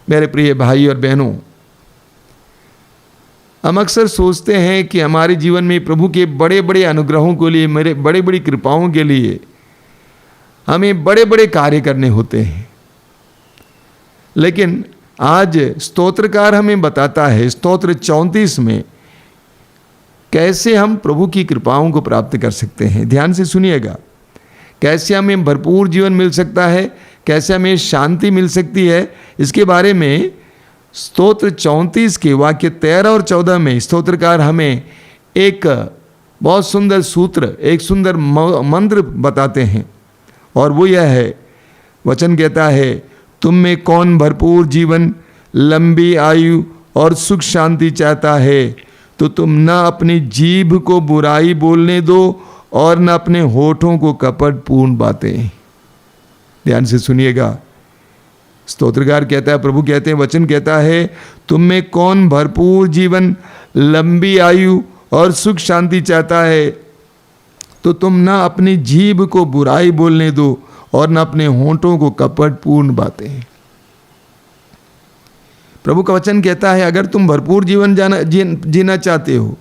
मेरे प्रिय भाई और बहनों, हम अक्सर सोचते हैं कि हमारे जीवन में प्रभु के बड़े बड़े अनुग्रहों के लिए, मेरे बड़े बड़ी कृपाओं के लिए हमें बड़े बड़े कार्य करने होते हैं। लेकिन आज स्तोत्रकार हमें बताता है स्तोत्र 34 में कैसे हम प्रभु की कृपाओं को प्राप्त कर सकते हैं। ध्यान से सुनिएगा, कैसे हमें भरपूर जीवन मिल सकता है, कैसे हमें शांति मिल सकती है, इसके बारे में स्तोत्र 34 के वाक्य 13 और 14 में स्तोत्रकार हमें एक बहुत सुंदर सूत्र, एक सुंदर मंत्र बताते हैं। और वो यह है, वचन कहता है, तुम में कौन भरपूर जीवन, लंबी आयु और सुख शांति चाहता है, तो तुम न अपनी जीभ को बुराई बोलने दो और न अपने होठों को कपटपूर्ण बातें। ध्यान से सुनिएगा, स्तोत्रकार कहता है, प्रभु कहते हैं, वचन कहता है, तुम में कौन भरपूर जीवन, लंबी आयु और सुख शांति चाहता है, तो तुम ना अपनी जीभ को बुराई बोलने दो और न अपने होंठों को कपटपूर्ण बातें। प्रभु का वचन कहता है, अगर तुम भरपूर जीवन जीना चाहते हो,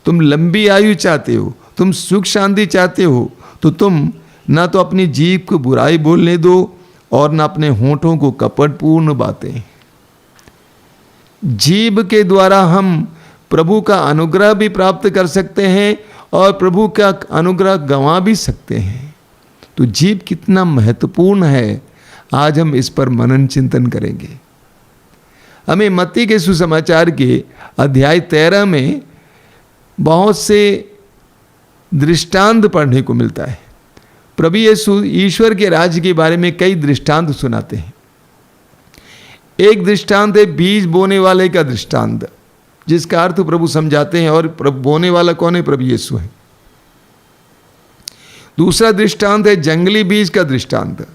तुम लंबी आयु चाहते हो, तुम सुख शांति चाहते हो, तो तुम ना तो अपनी जीभ को बुराई बोलने दो और न अपने होंठों को कपटपूर्ण बातें। जीभ के द्वारा हम प्रभु का अनुग्रह भी प्राप्त कर सकते हैं और प्रभु का अनुग्रह गंवा भी सकते हैं। तो जीभ कितना महत्वपूर्ण है, आज हम इस पर मनन चिंतन करेंगे। हमें मत्ती के सुसमाचार के अध्याय 13 में बहुत से दृष्टांत पढ़ने को मिलता है। प्रभु यीशु ईश्वर के राज्य के बारे में कई दृष्टांत सुनाते हैं। एक दृष्टांत है बीज बोने वाले का दृष्टांत, जिसका अर्थ प्रभु समझाते हैं, और बोने वाला कौन है? प्रभु यीशु है। दूसरा दृष्टांत है जंगली बीज का दृष्टांत।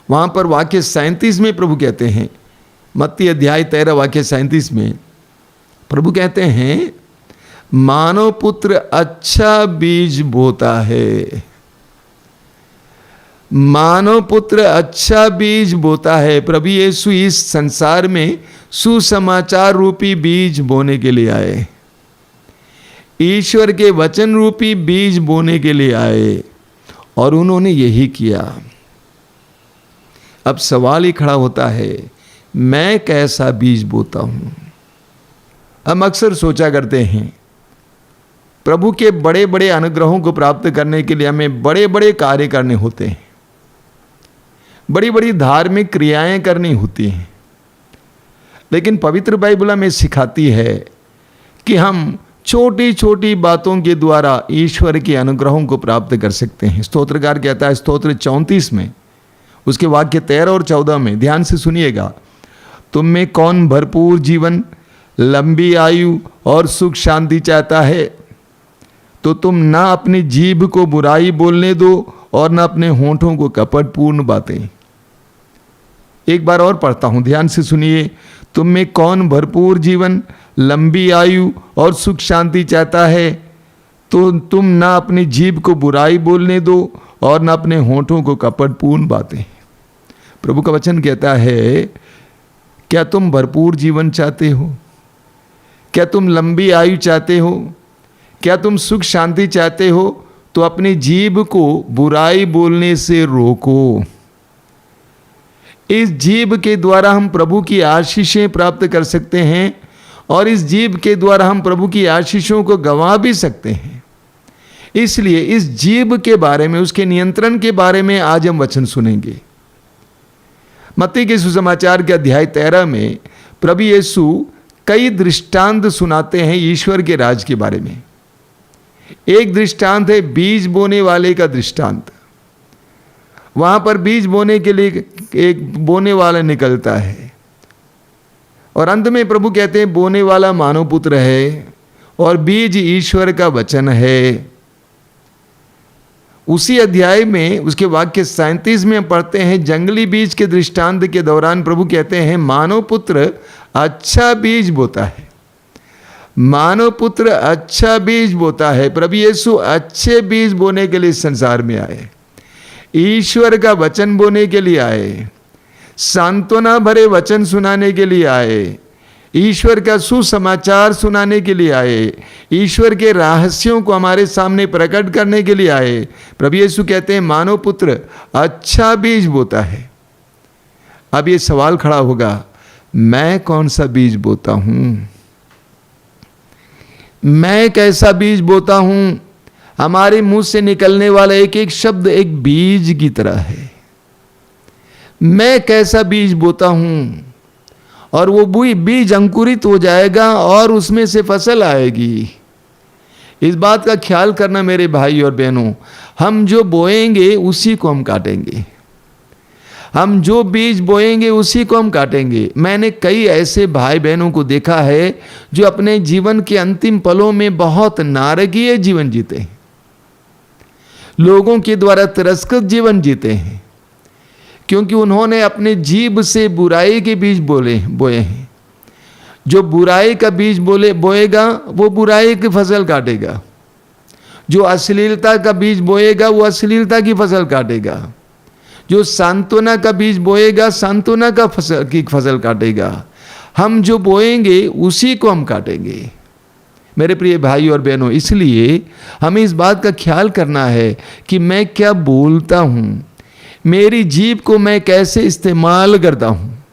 वहां पर वाक्य 37 में प्रभु कहते हैं, मत्ती अध्याय 13 वाक्य 37 में प्रभु कहते हैं, मानव पुत्र अच्छा बीज बोता है। मानव पुत्र अच्छा बीज बोता है। प्रभु यीशु इस संसार में सुसमाचार रूपी बीज बोने के लिए आए, ईश्वर के वचन रूपी बीज बोने के लिए आए, और उन्होंने यही किया। अब सवाल ही खड़ा होता है, मैं कैसा बीज बोता हूं? हम अक्सर सोचा करते हैं, प्रभु के बड़े बड़े अनुग्रहों को प्राप्त करने के लिए हमें बड़े बड़े कार्य करने होते हैं, बड़ी बड़ी धार्मिक क्रियाएं करनी होती हैं। लेकिन पवित्र बाइबल हमें सिखाती है कि हम छोटी छोटी बातों के द्वारा ईश्वर के अनुग्रहों को प्राप्त कर सकते हैं। स्तोत्रकार कहता है स्तोत्र 34 में उसके वाक्य 13 और 14 में, ध्यान से सुनिएगा, तुम में कौन भरपूर जीवन, लंबी आयु और सुख शांति चाहता है, तो तुम ना अपनी जीभ को बुराई बोलने दो और ना अपने होंठों को कपटपूर्ण बातें। एक बार और पढ़ता हूं, ध्यान से सुनिए, तुम में कौन भरपूर जीवन, लंबी आयु और सुख शांति चाहता है, तो तुम ना अपनी जीभ को बुराई बोलने दो और ना अपने होंठों को कपटपूर्ण बातें। प्रभु का वचन कहता है, क्या तुम भरपूर जीवन चाहते हो? क्या तुम लंबी आयु चाहते हो? क्या तुम सुख शांति चाहते हो? तो अपनी जीभ को बुराई बोलने से रोको। इस जीभ के द्वारा हम प्रभु की आशीषें प्राप्त कर सकते हैं, और इस जीभ के द्वारा हम प्रभु की आशीषों को गंवा भी सकते हैं। इसलिए इस जीभ के बारे में, उसके नियंत्रण के बारे में आज हम वचन सुनेंगे। मत्ती के सुसमाचार के अध्याय 13 में प्रभु यीशु कई दृष्टांत सुनाते हैं ईश्वर के राज के बारे में। एक दृष्टांत है बीज बोने वाले का दृष्टांत। वहां पर बीज बोने के लिए एक बोने वाला निकलता है, और अंत में प्रभु कहते हैं बोने वाला मानव पुत्र है और बीज ईश्वर का वचन है। उसी अध्याय में उसके वाक्य 37 में पढ़ते हैं, जंगली बीज के दृष्टांत के दौरान प्रभु कहते हैं मानव पुत्र अच्छा बीज बोता है। मानव पुत्र अच्छा बीज बोता है। प्रभु यीशु अच्छे बीज बोने के लिए संसार में आए, ईश्वर का वचन बोने के लिए आए, सांत्वना भरे वचन सुनाने के लिए आए, ईश्वर का सुसमाचार सुनाने के लिए आए, ईश्वर के रहस्यों को हमारे सामने प्रकट करने के लिए आए। प्रभु यीशु कहते हैं मानव पुत्र अच्छा बीज बोता है। अब ये सवाल खड़ा होगा, मैं कौन सा बीज बोता हूं? मैं कैसा बीज बोता हूं? हमारे मुंह से निकलने वाला एक एक शब्द एक बीज की तरह है। मैं कैसा बीज बोता हूं, और वो बीज अंकुरित हो जाएगा और उसमें से फसल आएगी। इस बात का ख्याल करना मेरे भाई और बहनों, हम जो बोएंगे उसी को हम काटेंगे। हम जो बीज बोएंगे उसी को हम काटेंगे। मैंने कई ऐसे भाई बहनों को देखा है जो अपने जीवन के अंतिम पलों में बहुत नारकीय जीवन जीते हैं, लोगों के द्वारा तिरस्कृत जीवन जीते हैं, क्योंकि उन्होंने अपने जीभ से बुराई के बीज बोए हैं। जो बुराई का बीज बोएगा वो बुराई की फसल काटेगा। जो अश्लीलता का बीज बोएगा वो अश्लीलता की फसल काटेगा। जो सांत्वना का बीज बोएगा सांत्वना की फसल काटेगा। हम जो बोएंगे उसी को हम काटेंगे। मेरे प्रिय भाई और बहनों, इसलिए हमें इस बात का ख्याल करना है कि मैं क्या बोलता हूँ, मेरी जीभ को मैं कैसे इस्तेमाल करता हूँ।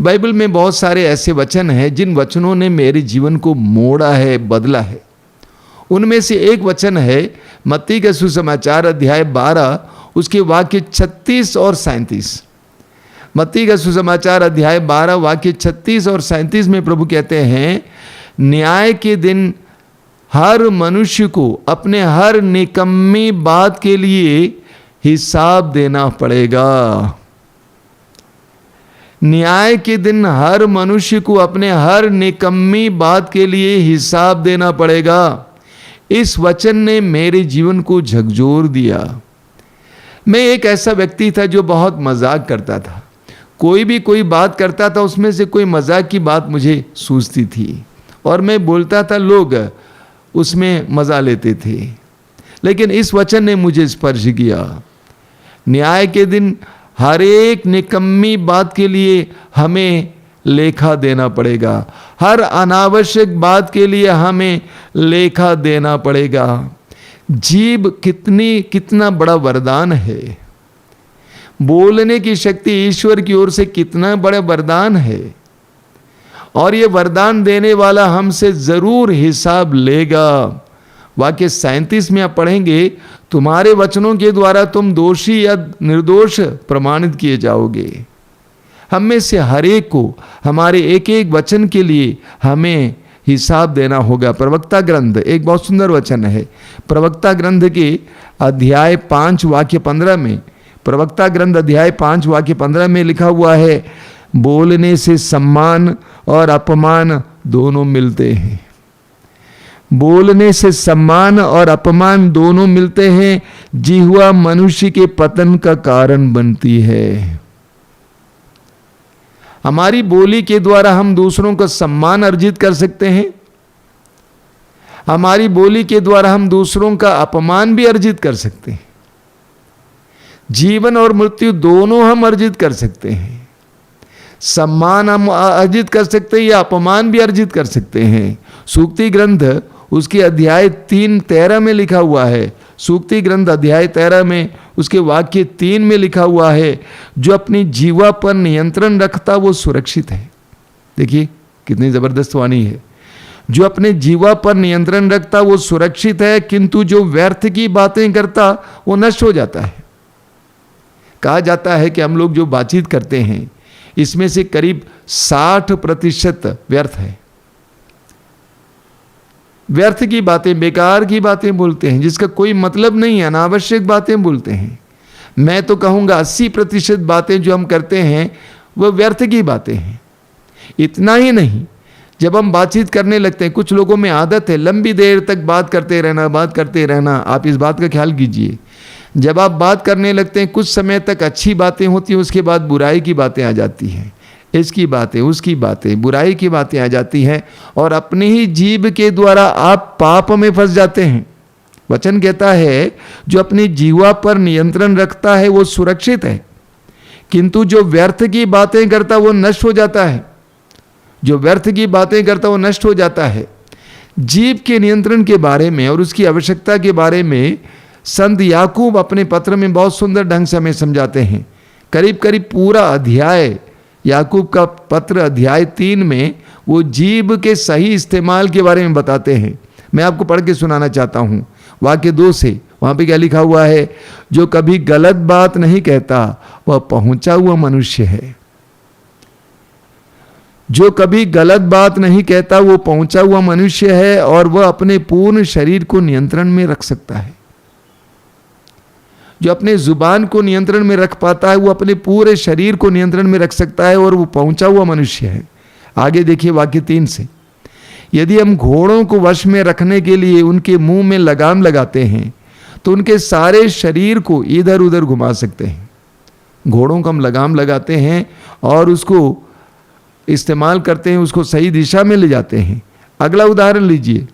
बाइबल में बहुत सारे ऐसे वचन हैं जिन वचनों ने मेरे जीवन को मोड़ा है, बदला है। उनमें से एक वचन है मत्ती का सुसमाचार अध्याय 12 उसके वाक्य 36 और 37। मत्ती का सुसमाचार अध्याय 12 वाक्य 36 और 37 में प्रभु कहते हैं, न्याय के दिन हर मनुष्य को अपने हर निकम्मी बात के लिए हिसाब देना पड़ेगा। न्याय के दिन हर मनुष्य को अपने हर निकम्मी बात के लिए हिसाब देना पड़ेगा। इस वचन ने मेरे जीवन को झकझोर दिया। मैं एक ऐसा व्यक्ति था जो बहुत मजाक करता था। कोई भी कोई बात करता था, उसमें से कोई मजाक की बात मुझे सूझती थी और मैं बोलता था, लोग उसमें मजा लेते थे। लेकिन इस वचन ने मुझे स्पर्श किया। न्याय के दिन हर एक निकम्मी बात के लिए हमें लेखा देना पड़ेगा। हर अनावश्यक बात के लिए हमें लेखा देना पड़ेगा। जीभ कितना बड़ा वरदान है। बोलने की शक्ति ईश्वर की ओर से कितना बड़ा वरदान है, और ये वरदान देने वाला हमसे जरूर हिसाब लेगा। वाक्य 37 में आप पढ़ेंगे, तुम्हारे वचनों के द्वारा तुम दोषी या निर्दोष प्रमाणित किए जाओगे। हम में से हर एक को हमारे एक एक वचन के लिए हमें हिसाब देना होगा। प्रवक्ता ग्रंथ एक बहुत सुंदर वचन है। प्रवक्ता ग्रंथ के अध्याय 5 वाक्य 15 में, प्रवक्ता ग्रंथ अध्याय 5 वाक्य 15 में लिखा हुआ है, बोलने से सम्मान और अपमान दोनों मिलते हैं। बोलने से सम्मान और अपमान दोनों मिलते हैं। जिह्वा मनुष्य के पतन का कारण बनती है। हमारी बोली के द्वारा हम दूसरों का सम्मान अर्जित कर सकते हैं, हमारी बोली के द्वारा हम दूसरों का अपमान भी अर्जित कर सकते हैं। जीवन और मृत्यु दोनों हम अर्जित कर सकते हैं। सम्मान हम अर्जित कर सकते हैं या अपमान भी अर्जित कर सकते हैं। सूक्ति ग्रंथ उसके अध्याय 3:13 में लिखा हुआ है। सूक्ति ग्रंथ अध्याय 13 में उसके वाक्य 3 में लिखा हुआ है, जो अपनी जीवा पर नियंत्रण रखता वो सुरक्षित है। देखिए कितनी जबरदस्त वाणी है। जो अपने जीवा पर नियंत्रण रखता वो सुरक्षित है, किंतु जो व्यर्थ की बातें करता वो नष्ट हो जाता है। कहा जाता है कि हम लोग जो बातचीत करते हैं इसमें से करीब 60% व्यर्थ है। व्यर्थ की बातें, बेकार की बातें बोलते हैं, जिसका कोई मतलब नहीं है, अनावश्यक बातें बोलते हैं। मैं तो कहूँगा 80% बातें जो हम करते हैं वो व्यर्थ की बातें हैं। इतना ही नहीं, जब हम बातचीत करने लगते हैं, कुछ लोगों में आदत है लंबी देर तक बात करते रहना। आप इस बात का ख्याल कीजिए, जब आप बात करने लगते हैं कुछ समय तक अच्छी बातें होती हैं, उसके बाद बुराई की बातें आ जाती हैं, इसकी बातें, उसकी बातें, बुराई की बातें आ जाती हैं, और अपने ही जीभ के द्वारा आप पाप में फंस जाते हैं। वचन कहता है जो अपनी जीवा पर नियंत्रण रखता है वो सुरक्षित है, किंतु जो व्यर्थ की बातें करता वो नष्ट हो जाता है। जो व्यर्थ की बातें करता वो नष्ट हो जाता है। जीव के नियंत्रण के बारे में और उसकी आवश्यकता के बारे में संत याकूब अपने पत्र में बहुत सुंदर ढंग से हमें समझाते हैं। करीब करीब पूरा अध्याय, याकूब का पत्र अध्याय 3 में वो जीव के सही इस्तेमाल के बारे में बताते हैं। मैं आपको पढ़ के सुनाना चाहता हूँ वाक्य 2 से। वहाँ पे क्या लिखा हुआ है? जो कभी गलत बात नहीं कहता वह पहुंचा हुआ मनुष्य है। जो कभी गलत बात नहीं कहता वो पहुंचा हुआ मनुष्य है और वह अपने पूर्ण शरीर को नियंत्रण में रख सकता है। जो अपने जुबान को नियंत्रण में रख पाता है वो अपने पूरे शरीर को नियंत्रण में रख सकता है और वो पहुंचा हुआ मनुष्य है। आगे देखिए वाक्य 3 से। यदि हम घोड़ों को वश में रखने के लिए उनके मुंह में लगाम लगाते हैं तो उनके सारे शरीर को इधर उधर घुमा सकते हैं। घोड़ों को हम लगाम लगाते हैं और उसको इस्तेमाल करते हैं, उसको सही दिशा में ले जाते हैं। अगला उदाहरण लीजिए,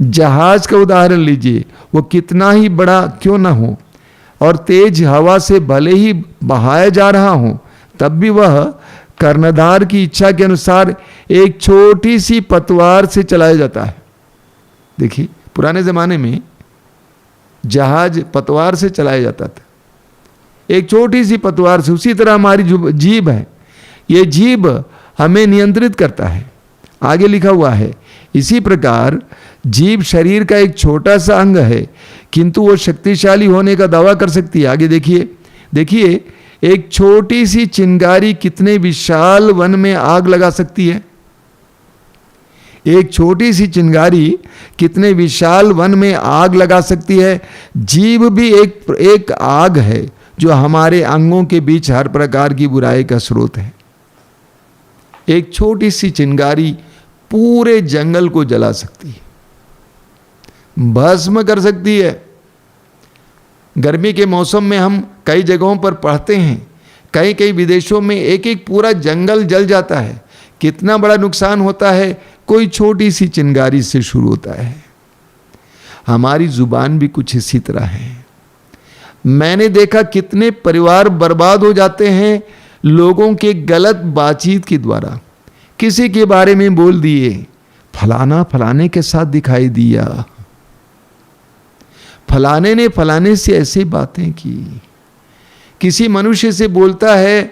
जहाज का उदाहरण लीजिए। वो कितना ही बड़ा क्यों ना हो और तेज हवा से भले ही बहाया जा रहा हो, तब भी वह कर्णधार की इच्छा के अनुसार एक छोटी सी पतवार से चलाया जाता है। देखिए, पुराने जमाने में जहाज पतवार से चलाया जाता था, एक छोटी सी पतवार से। उसी तरह हमारी जो जीभ है, ये जीभ हमें नियंत्रित करता है। आगे लिखा हुआ है, इसी प्रकार जीभ शरीर का एक छोटा सा अंग है किंतु वो शक्तिशाली होने का दावा कर सकती है। आगे देखिए, एक छोटी सी चिंगारी कितने विशाल वन में आग लगा सकती है। एक छोटी सी चिंगारी कितने विशाल वन में आग लगा सकती है। जीभ भी एक आग है जो हमारे अंगों के बीच हर प्रकार की बुराई का स्रोत है। एक छोटी सी चिंगारी पूरे जंगल को जला सकती है, भस्म कर सकती है। गर्मी के मौसम में हम कई जगहों पर पढ़ते हैं, कई विदेशों में एक एक पूरा जंगल जल जाता है। कितना बड़ा नुकसान होता है, कोई छोटी सी चिंगारी से शुरू होता है। हमारी जुबान भी कुछ इसी तरह है। मैंने देखा कितने परिवार बर्बाद हो जाते हैं लोगों के गलत बातचीत के द्वारा। किसी के बारे में बोल दिए, फलाना फलाने के साथ दिखाई दिया, फलाने ने फलाने से ऐसी बातें की। किसी मनुष्य से बोलता है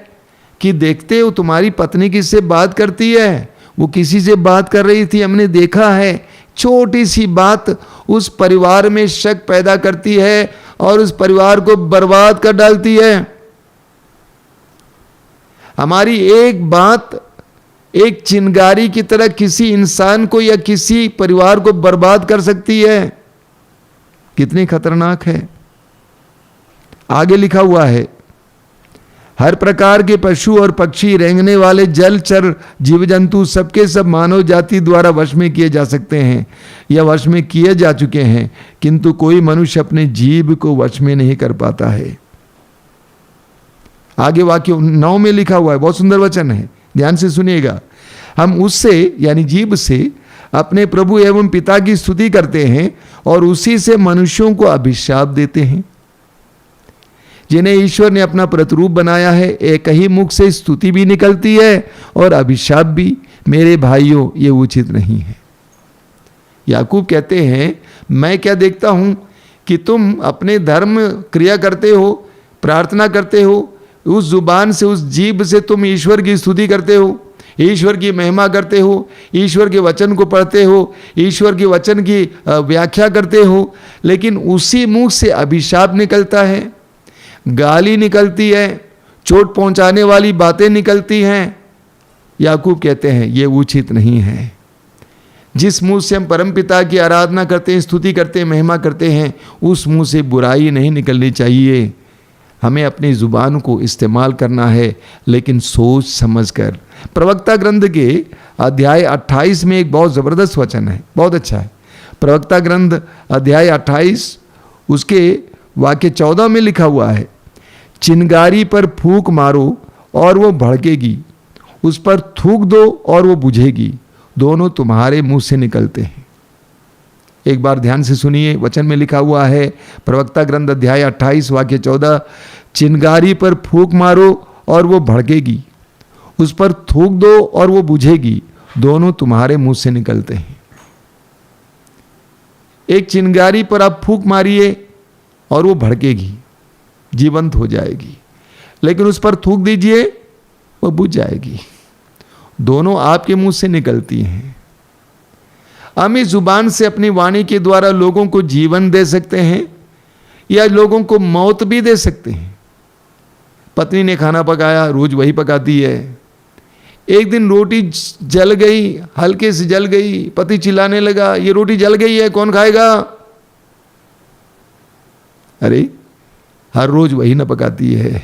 कि देखते हो तुम्हारी पत्नी किससे बात करती है, वो किसी से बात कर रही थी, हमने देखा है। छोटी सी बात उस परिवार में शक पैदा करती है और उस परिवार को बर्बाद कर डालती है। हमारी एक बात एक चिंगारी की तरह किसी इंसान को या किसी परिवार को बर्बाद कर सकती है। कितनी खतरनाक है। आगे लिखा हुआ है, हर प्रकार के पशु और पक्षी, रेंगने वाले जलचर जीव जंतु सबके सब मानव जाति द्वारा वश में किए जा सकते हैं या वश में किए जा चुके हैं, किंतु कोई मनुष्य अपने जीभ को वश में नहीं कर पाता है। आगे वाक्य 9 में लिखा हुआ है, बहुत सुंदर वचन है, ध्यान से सुनिएगा। हम उससे यानी जीभ से अपने प्रभु एवं पिता की स्तुति करते हैं और उसी से मनुष्यों को अभिशाप देते हैं। जिन्हें ईश्वर ने अपना प्रतिरूप बनाया है, एक ही मुख से स्तुति भी निकलती है और अभिशाप भी। मेरे भाइयों, ये उचित नहीं है। याकूब कहते हैं, मैं क्या देखता हूं कि तुम अपने धर्म क्रिया करते हो, प्रार्थना करते हो, उस जुबान से, उस जीभ से तुम ईश्वर की स्तुति करते हो, ईश्वर की महिमा करते हो, ईश्वर के वचन को पढ़ते हो, ईश्वर के वचन की व्याख्या करते हो, लेकिन उसी मुंह से अभिशाप निकलता है, गाली निकलती है, चोट पहुंचाने वाली बातें निकलती हैं। याकूब कहते हैं ये उचित नहीं है। जिस मुंह से हम परमपिता की आराधना करते हैं, स्तुति करते हैं, महिमा करते हैं, उस मुंह से बुराई नहीं निकलनी चाहिए। हमें अपनी जुबान को इस्तेमाल करना है, लेकिन सोच समझकर। प्रवक्ता ग्रंथ के अध्याय 28 में एक बहुत ज़बरदस्त वचन है, बहुत अच्छा है। प्रवक्ता ग्रंथ अध्याय 28 उसके वाक्य 14 में लिखा हुआ है, चिंगारी पर फूंक मारो और वो भड़केगी, उस पर थूक दो और वो बुझेगी, दोनों तुम्हारे मुंह से निकलते हैं। एक बार ध्यान से सुनिए, वचन में लिखा हुआ है, प्रवक्ता ग्रंथ अध्याय 28 वाक्य 14, चिंगारी पर फूंक मारो और वो भड़केगी, उस पर थूक दो और वो बुझेगी, दोनों तुम्हारे मुंह से निकलते हैं। एक चिंगारी पर आप फूंक मारिए और वो भड़केगी, जीवंत हो जाएगी, लेकिन उस पर थूक दीजिए वो बुझ जाएगी। दोनों आपके मुंह से निकलती हैं। हम इस जुबान से अपनी वाणी के द्वारा लोगों को जीवन दे सकते हैं या लोगों को मौत भी दे सकते हैं। पत्नी ने खाना पकाया, रोज वही पकाती है। एक दिन रोटी जल गई, हल्के से जल गई, पति चिल्लाने लगा, ये रोटी जल गई है, कौन खाएगा? अरे हर रोज वही ना पकाती है,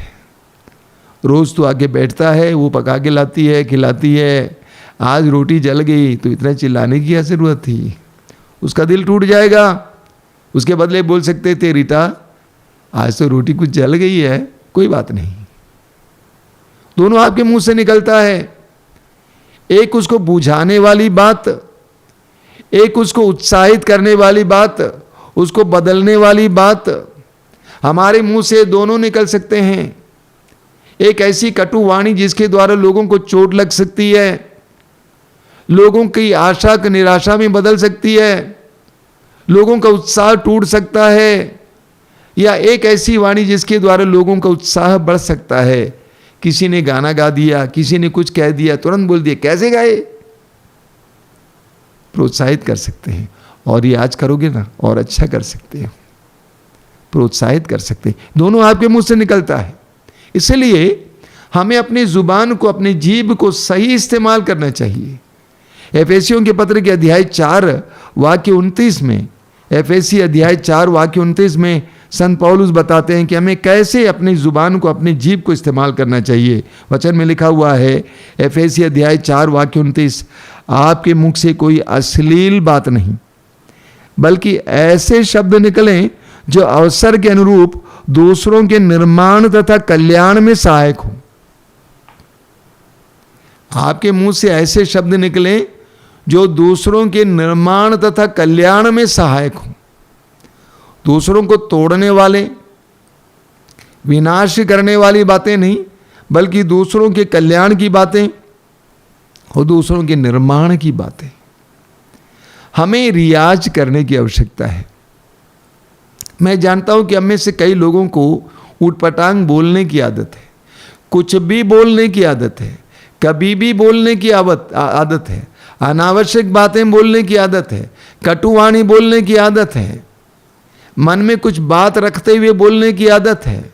रोज तो आके बैठता है, वो पका के लाती है, खिलाती है। आज रोटी जल गई तो इतना चिल्लाने की क्या जरूरत थी? उसका दिल टूट जाएगा। उसके बदले बोल सकते थे, रीता आज तो रोटी कुछ जल गई है, कोई बात नहीं। दोनों आपके मुंह से निकलता है। एक उसको बुझाने वाली बात, एक उसको उत्साहित करने वाली बात, उसको बदलने वाली बात। हमारे मुंह से दोनों निकल सकते हैं। एक ऐसी कटु वाणी जिसके द्वारा लोगों को चोट लग सकती है, लोगों की आशा को निराशा में बदल सकती है, लोगों का उत्साह टूट सकता है, या एक ऐसी वाणी जिसके द्वारा लोगों का उत्साह बढ़ सकता है। किसी ने गाना गा दिया, किसी ने कुछ कह दिया, तुरंत बोल दिया, कैसे गाए? प्रोत्साहित कर सकते हैं। और ये आज करोगे ना और अच्छा कर सकते हैं, प्रोत्साहित कर सकते हैं। दोनों आपके मुंह से निकलता है। इसलिए हमें अपनी जुबान को, अपनी जीभ को सही इस्तेमाल करना चाहिए। एफेसियों के पत्र के अध्याय 4 वाक्य 29 में, एफेसी अध्याय 4 वाक्य 29 में संत पौलुस बताते हैं कि हमें कैसे अपनी जुबान को, अपनी जीभ को इस्तेमाल करना चाहिए। वचन में लिखा हुआ है, एफेसी अध्याय 4 वाक्य 29, आपके मुख से कोई अश्लील बात नहीं, बल्कि ऐसे शब्द निकलें जो अवसर के अनुरूप दूसरों के निर्माण तथा कल्याण में सहायक हो। आपके मुंह से ऐसे शब्द निकलें जो दूसरों के निर्माण तथा कल्याण में सहायक हो। दूसरों को तोड़ने वाले, विनाश करने वाली बातें नहीं, बल्कि दूसरों के कल्याण की बातें और दूसरों के निर्माण की बातें। हमें रियाज करने की आवश्यकता है। मैं जानता हूं कि हम में से कई लोगों को उटपटांग बोलने की आदत है, कुछ भी बोलने की आदत है, कभी भी बोलने की आदत है, अनावश्यक बातें बोलने की आदत है, कटुवाणी बोलने की आदत है, मन में कुछ बात रखते हुए बोलने की आदत है,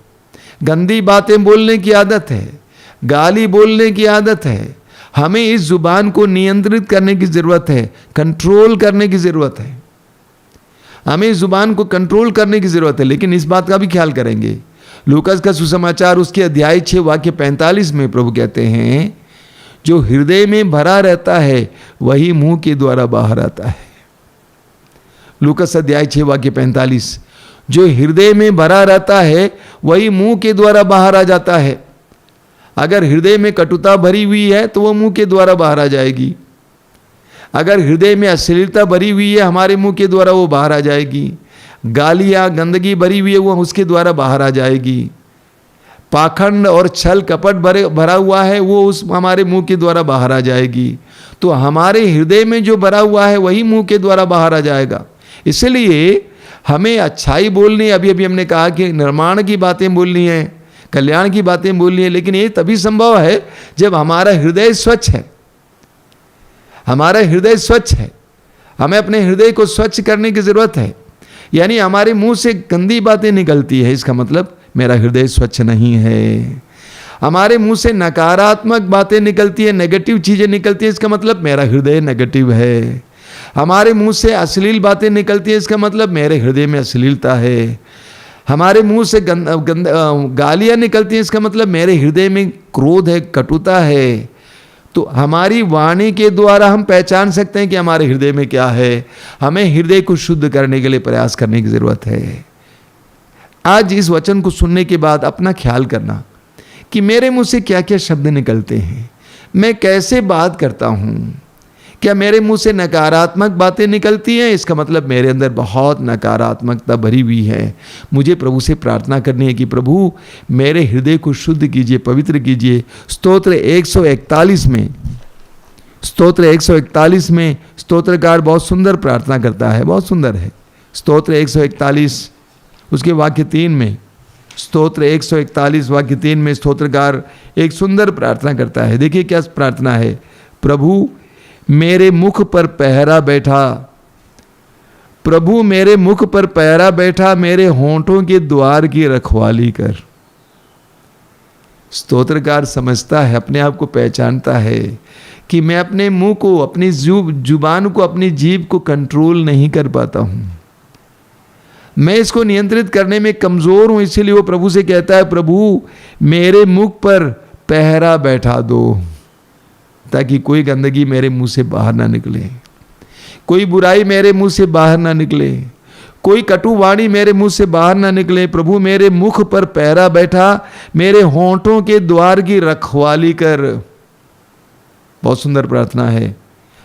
गंदी बातें बोलने की आदत है, गाली बोलने की आदत है। हमें इस जुबान को नियंत्रित करने की जरूरत है, कंट्रोल करने की जरूरत है। हमें इस जुबान को कंट्रोल करने की जरूरत है, लेकिन इस बात का भी ख्याल करेंगे। लूकास का सुसमाचार उसके अध्याय 6 वाक्य 45 में प्रभु कहते हैं, जो हृदय में भरा रहता है वही मुंह के द्वारा बाहर आता है। लूकास अध्याय 6 वाक्य 45, जो हृदय में भरा रहता है वही मुंह के द्वारा बाहर आ जाता है। अगर हृदय में कटुता भरी हुई है तो वह मुंह के द्वारा बाहर आ जाएगी। अगर हृदय में अश्लीलता भरी हुई है हमारे मुंह के द्वारा वो बाहर आ जाएगी। गालियाँ, गंदगी भरी हुई है वो उसके द्वारा बाहर आ जाएगी। पाखंड और छल कपट भरा हुआ है वो उस हमारे मुंह के द्वारा बाहर आ जाएगी। तो हमारे हृदय में जो भरा हुआ है वही मुंह के द्वारा बाहर आ जाएगा। इसलिए हमें अच्छाई बोलनी, अभी अभी हमने कहा कि निर्माण की बातें बोलनी है, कल्याण की बातें बोलनी है, लेकिन ये तभी संभव है जब हमारा हृदय स्वच्छ है। हमारा हृदय स्वच्छ है, हमें अपने हृदय को स्वच्छ करने की जरूरत है। यानी हमारे मुंह से गंदी बातें निकलती है, इसका मतलब मेरा हृदय स्वच्छ नहीं है। हमारे मुंह से नकारात्मक बातें निकलती है, नेगेटिव चीजें निकलती है, इसका मतलब मेरा हृदय नेगेटिव है। हमारे मुंह से अश्लील बातें निकलती है, इसका मतलब मेरे हृदय में अश्लीलता है। हमारे मुंह से गालियां निकलती हैं, इसका मतलब मेरे हृदय में क्रोध है, कटुता है। तो हमारी वाणी के द्वारा हम पहचान सकते हैं कि हमारे हृदय में क्या है। हमें हृदय को शुद्ध करने के लिए प्रयास करने की जरूरत है। आज इस वचन को सुनने के बाद अपना ख्याल करना कि मेरे मुंह से क्या क्या शब्द निकलते हैं, मैं कैसे बात करता हूँ, क्या मेरे मुंह से नकारात्मक बातें निकलती हैं? इसका मतलब मेरे अंदर बहुत नकारात्मकता भरी हुई है। मुझे प्रभु से प्रार्थना करनी है कि प्रभु मेरे हृदय को शुद्ध कीजिए, पवित्र कीजिए। स्तोत्र 141 में स्तोत्रकार बहुत सुंदर प्रार्थना करता है, बहुत सुंदर है। स्तोत्र 141 उसके वाक्य 3 में, स्तोत्र 141 वाक्य 3 में स्तोत्रकार एक सुंदर प्रार्थना करता है। देखिए क्या प्रार्थना है। प्रभु मेरे मुख पर पहरा बैठा, प्रभु मेरे मुख पर पहरा बैठा, मेरे होंठों के द्वार की रखवाली कर। स्तोत्रकार समझता है, अपने आप को पहचानता है कि मैं अपने मुंह को, अपनी जुबान को, अपनी जीभ को कंट्रोल नहीं कर पाता हूं, मैं इसको नियंत्रित करने में कमजोर हूं। इसीलिए वो प्रभु से कहता है, प्रभु मेरे मुख पर पहरा बैठा दो, ताकि कोई गंदगी मेरे मुंह से बाहर ना निकले, कोई बुराई मेरे मुंह से बाहर ना निकले, कोई कटु वाणी मेरे मुंह से बाहर ना निकले। प्रभु मेरे मुख पर पहरा बैठा, मेरे होंठों के द्वार की रखवाली कर। बहुत सुंदर प्रार्थना है,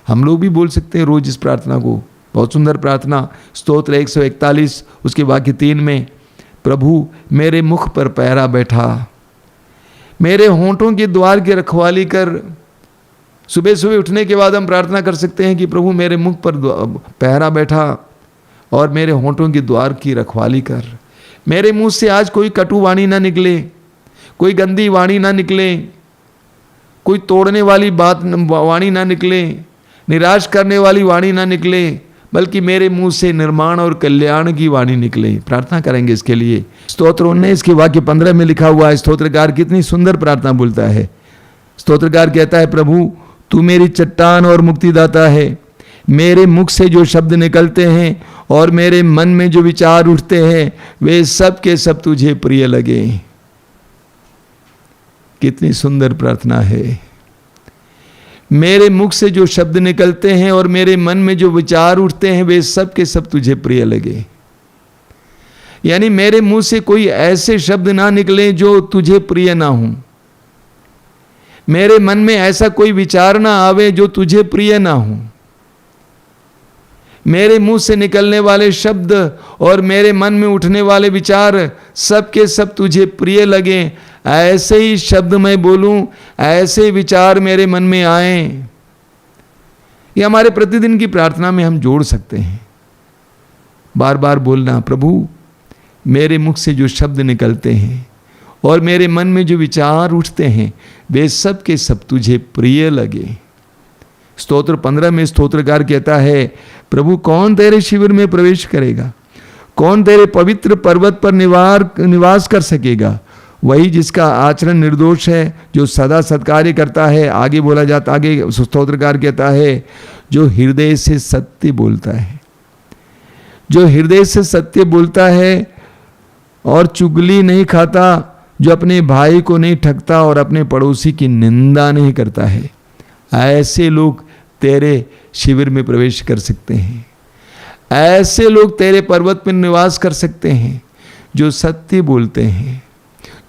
हम लोग भी बोल सकते हैं रोज इस प्रार्थना को। बहुत सुंदर प्रार्थना। स्तोत्र 141 उसके वाक्य 3 में, प्रभु मेरे मुख पर पहरा बैठा, मेरे होंठों के द्वार की रखवाली कर। सुबह सुबह उठने के बाद हम प्रार्थना कर सकते हैं कि प्रभु मेरे मुख पर पहरा बैठा और मेरे होंठों के द्वार की रखवाली कर। मेरे मुंह से आज कोई कटु वाणी ना निकले, कोई गंदी वाणी ना निकले, कोई तोड़ने वाली वाणी ना निकले, निराश करने वाली वाणी ना निकले, बल्कि मेरे मुंह से निर्माण और कल्याण की वाणी निकले। प्रार्थना करेंगे इसके लिए। स्तोत्र 19 के वाक्य 15 में लिखा हुआ है। स्तोत्रकार कितनी सुंदर प्रार्थना बोलता है। स्तोत्रकार कहता है, प्रभु तू मेरी चट्टान और मुक्तिदाता है, मेरे मुख से जो शब्द निकलते हैं और मेरे मन में जो विचार उठते हैं वे सब के सब तुझे प्रिय लगे। कितनी सुंदर प्रार्थना है। मेरे मुख से जो शब्द निकलते हैं और मेरे मन में जो विचार उठते हैं वे सब के सब तुझे प्रिय लगे। यानी मेरे मुंह से कोई ऐसे शब्द ना निकले जो तुझे प्रिय ना हो, मेरे मन में ऐसा कोई विचार ना आवे जो तुझे प्रिय ना हो। मेरे मुंह से निकलने वाले शब्द और मेरे मन में उठने वाले विचार सब के सब तुझे प्रिय लगे। ऐसे ही शब्द मैं बोलूं, ऐसे विचार मेरे मन में आए। ये हमारे प्रतिदिन की प्रार्थना में हम जोड़ सकते हैं। बार बार बोलना, प्रभु मेरे मुख से जो शब्द निकलते हैं और मेरे मन में जो विचार उठते हैं वे सब के सब तुझे प्रिय लगे। स्तोत्र 15 में स्तोत्रकार कहता है, प्रभु कौन तेरे शिविर में प्रवेश करेगा, कौन तेरे पवित्र पर्वत पर निवास कर सकेगा? वही जिसका आचरण निर्दोष है, जो सदा सत्कार्य करता है। आगे बोला जाता, आगे स्तोत्रकार कहता है, जो हृदय से सत्य बोलता है, जो हृदय से सत्य बोलता है और चुगली नहीं खाता, जो अपने भाई को नहीं ठगता और अपने पड़ोसी की निंदा नहीं करता है। ऐसे लोग तेरे शिविर में प्रवेश कर सकते हैं, ऐसे लोग तेरे पर्वत पर निवास कर सकते हैं, जो सत्य बोलते हैं,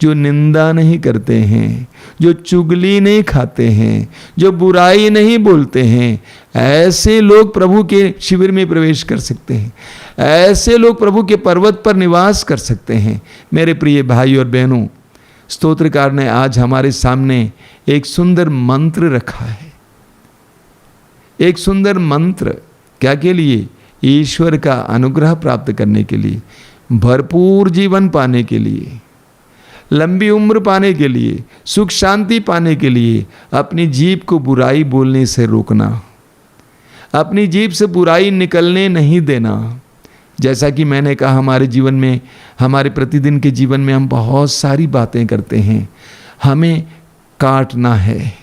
जो निंदा नहीं करते हैं, जो चुगली नहीं खाते हैं, जो बुराई नहीं बोलते हैं। ऐसे लोग प्रभु के शिविर में प्रवेश कर सकते हैं, ऐसे लोग प्रभु के पर्वत पर निवास कर सकते हैं। मेरे प्रिय भाई और बहनों, स्तोत्रकार ने आज हमारे सामने एक सुंदर मंत्र रखा है। एक सुंदर मंत्र क्या के लिए? ईश्वर का अनुग्रह प्राप्त करने के लिए, भरपूर जीवन पाने के लिए, लंबी उम्र पाने के लिए, सुख शांति पाने के लिए अपनी जीभ को बुराई बोलने से रोकना, अपनी जीभ से बुराई निकलने नहीं देना। जैसा कि मैंने कहा, हमारे जीवन में, हमारे प्रतिदिन के जीवन में हम बहुत सारी बातें करते हैं। हमें काटना है,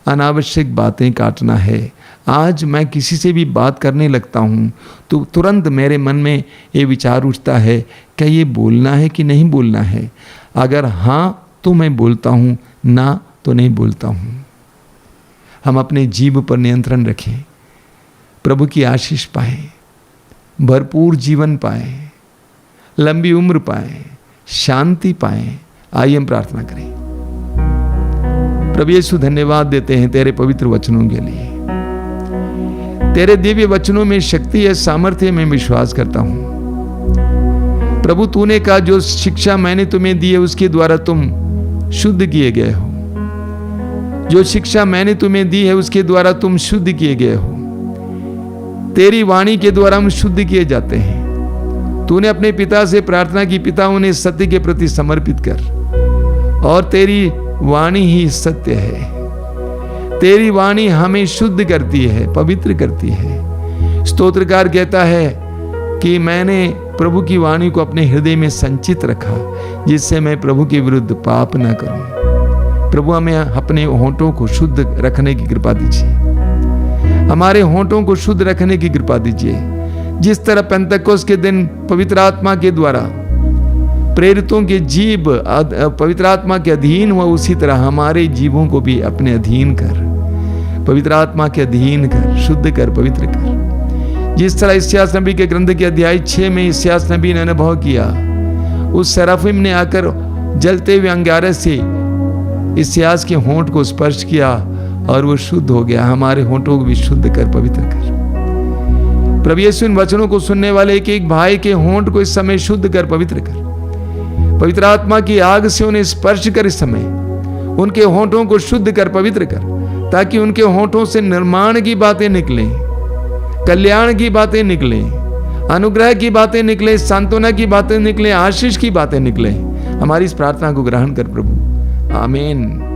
अनावश्यक बातें काटना है। आज मैं किसी से भी बात करने लगता हूँ तो तुरंत मेरे मन में ये विचार उठता है, क्या ये बोलना है कि नहीं बोलना है? अगर हाँ तो मैं बोलता हूँ, ना तो नहीं बोलता हूँ। हम अपने जीभ पर नियंत्रण रखें, प्रभु की आशीष पाएं, भरपूर जीवन पाएं, लंबी उम्र पाएं, शांति पाएं। आइए हम प्रार्थना करें। प्रभु यीशु, धन्यवाद देते हैं तेरे पवित्र वचनों के लिए। तेरे दिव्य वचनों में शक्ति है, सामर्थ्य में विश्वास करता हूं। प्रभु तूने कहा जो शिक्षा मैंने तुम्हें दी है उसके द्वारा तुम शुद्ध किए गए हो। जो शिक्षा मैंने तुम्हें दी है उसके द्वारा तुम शुद्ध किए गए हो। तेरी वाणी के द्वारा हम शुद्ध किए जाते हैं। तूने अपने पिता से प्रार्थना की, पिता उन्हें सत्य के प्रति समर्पित कर, और तेरी वाणी ही सत्य है। तेरी वाणी हमें शुद्ध करती है, पवित्र करती है। स्तोत्रकार कहता है कि मैंने प्रभु की वाणी को अपने हृदय में संचित रखा, जिससे मैं प्रभु के विरुद्ध पाप न करूं। प्रभु हमें अपने होंठों को शुद्ध रखने की कृपा दीजिए। हमारे होंठों को शुद्ध रखने की कृपा दीजिए। जिस तरह पेंतकोस्त के दिन पवित्र आत्मा के द्वारा प्रेरितों के जीव पवित्र आत्मा के अधीन हुआ, उसी तरह हमारे जीवों को भी अपने अधीन कर, पवित्र आत्मा के अधीन कर, शुद्ध कर, पवित्र कर। जिस तरह इस्यास नबी के ग्रंथ के अध्याय 6 में इस्यास नबी ने अनुभव किया, उस सराफिम ने आकर जलते हुए अंगारे से इस्यास के होंठ को स्पर्श किया और वो शुद्ध हो गया। हमारे होंठों को भी शुद्ध कर, पवित्र कर। प्रभु यीशु इन वचनों को सुनने वाले एक एक भाई के होंठ को इस समय शुद्ध कर, पवित्र कर। पवित्र आत्मा की आग से उन्हें स्पर्श कर, इस समय उनके होंठों को शुद्ध कर, पवित्र कर, ताकि उनके होंठों से निर्माण की बातें निकलें, कल्याण की बातें निकलें, अनुग्रह की बातें निकलें, सांत्वना की बातें निकलें, आशीष की बातें निकलें। हमारी इस प्रार्थना को ग्रहण कर प्रभु। आमीन।